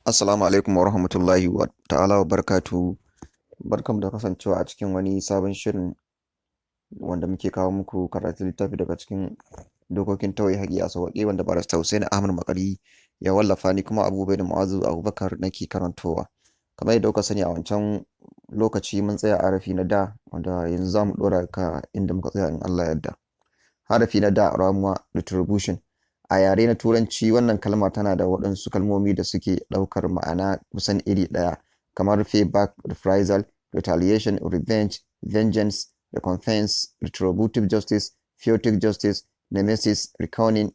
Assalamu alaikum wa rahmatullahi wa ta'ala wa barakatuhu. Barkanmu da kasancewa a cikin wani sabon shirin wanda muke kawo muku karatun littafi daga cikin dokokin tauye haƙƙi a sauƙaƙe wanda barista Hussein Ahmad Makari ya wallafa, ni kuma Abubakar Mu'azu Abubakar nake karantowa. Kamar yadda kuka sani a wancan lokaci mun tsaya a harafi na da, wanda yanzu za mu ɗora ka inda muka tsaya in Allah ya yarda. Harafi na da, ramuwa, retribution. A yare na Turanci wannan kalma tana da waɗansu kalmomi da suke ɗaukar ma'ana kusan iri ɗaya, kamar payback, reprisal, retaliation, revenge, vengeance, recompense, retributive justice, poetic justice, nemesis, reckoning,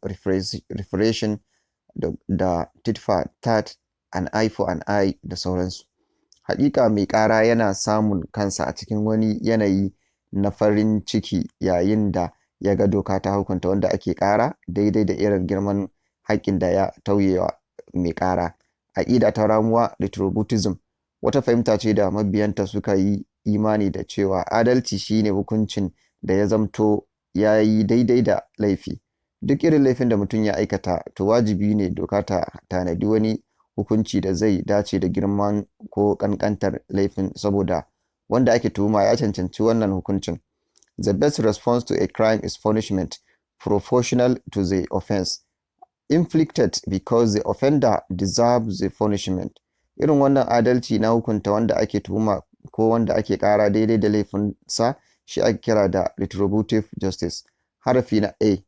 reparation, da tit for tat, an eye for an eye da sauransu. Haƙiƙa mai ƙara yana samun kansa a cikin wani yanayi na farin ciki yayin da ya ga doka ta hukunta wanda ake ƙara daidai da irin girman haƙƙin da ya tauyewa mai ƙara. Aƙida ta ramuwa, retributism, wata fahimta ce da mabiyanta suka yi imani da cewa adalci shine hukuncin da ya zamto ya yi daidai da laifi. Duk irin laifin da mutum ya aikata, to wajibi ne doka ta tanadi wani hukunci da zai dace da girman ko ƙanƙantar laifin, saboda wanda ake tuhuma ya cancanci wannan hukuncin. The best response to a crime is punishment proportional to the offense, inflicted because the offender deserves the punishment. Irin wannan adalci na hukunta wanda ake tuhuma ko wanda ake ƙara daidai da laifinsa shi ake kira da retributive justice. Harafi na A,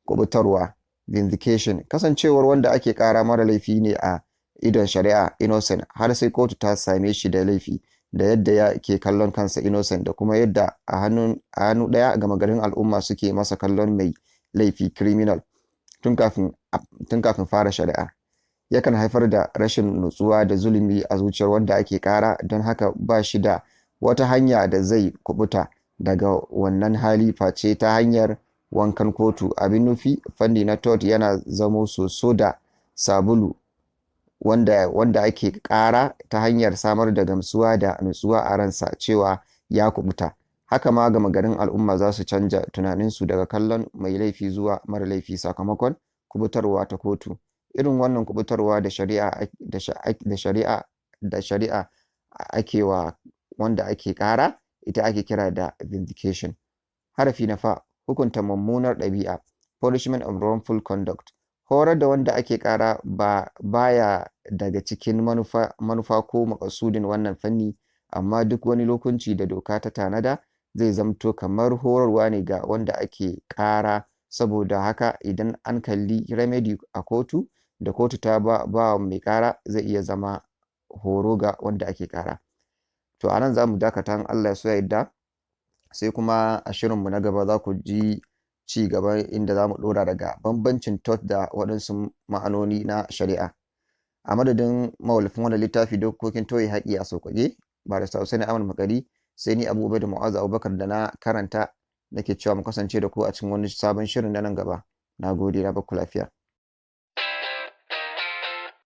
kubutarwa, vindication. Kasancewar wanda ake ƙara mara laifi ne a idon shari'a, innocent, har sai kotu ta same shi da laifi, da yadda ya ke kallon kansa innocent, da kuma yadda a hannu ɗaya gama garin al'umma suke masa kallon mai laifi criminal tun kafin fara shari'a, yakan haifar da rashin nutsuwa da zulumi a zuciyar wanda ake ƙara. Don haka ba shi da wata hanya da zai kubuta daga wannan hali face ta hanyar wankan kotu. Abin nufi, fanni na tort yana zamo soso da sabulu wanda ake ƙara ta hanyar samar da gamsuwa da nutsuwa a ransa cewa ya kubuta. Haka ma gama garin al'umma za su canja tunaninsu daga kallon mai laifi zuwa mara laifi sakamakon kubutarwa ta kotu. Irin wannan kubutarwa da shari'a ake wa wanda ake ƙara ita ake kira da vindication. Harafi na fa, hukunta mummunar ɗabi'a, punishment of wrongful conduct. Horar da wanda ake ƙara baya daga cikin manufa ko makasudin wannan fanni, amma duk wani lokunci da doka ta tanada zai zamto kamar horarwa ne ga wanda ake ƙara. Saboda haka idan an kalli remedy a kotu da kotu ta ba mai ƙara, zai iya zama horo ga wanda ake ƙara. To a nan za mu dakata in Allah ya so ya yarda, sai kuma a shirinmu na gaba za ku ji ci gaba inda za mu ɗora daga bambancin tort da waɗansu ma'anoni na shari'a. A madadin mawallafin wannan littafi dokokin tauye haƙƙi a sauƙaƙe, barista Hussein Ahmad Makari, sai ni Abubakar Mu'azu Abubakar da na karanta nake cewa mu kasance da ku a cikin wani sabon shirin na nan gaba. Na gode, na bakku lafiya.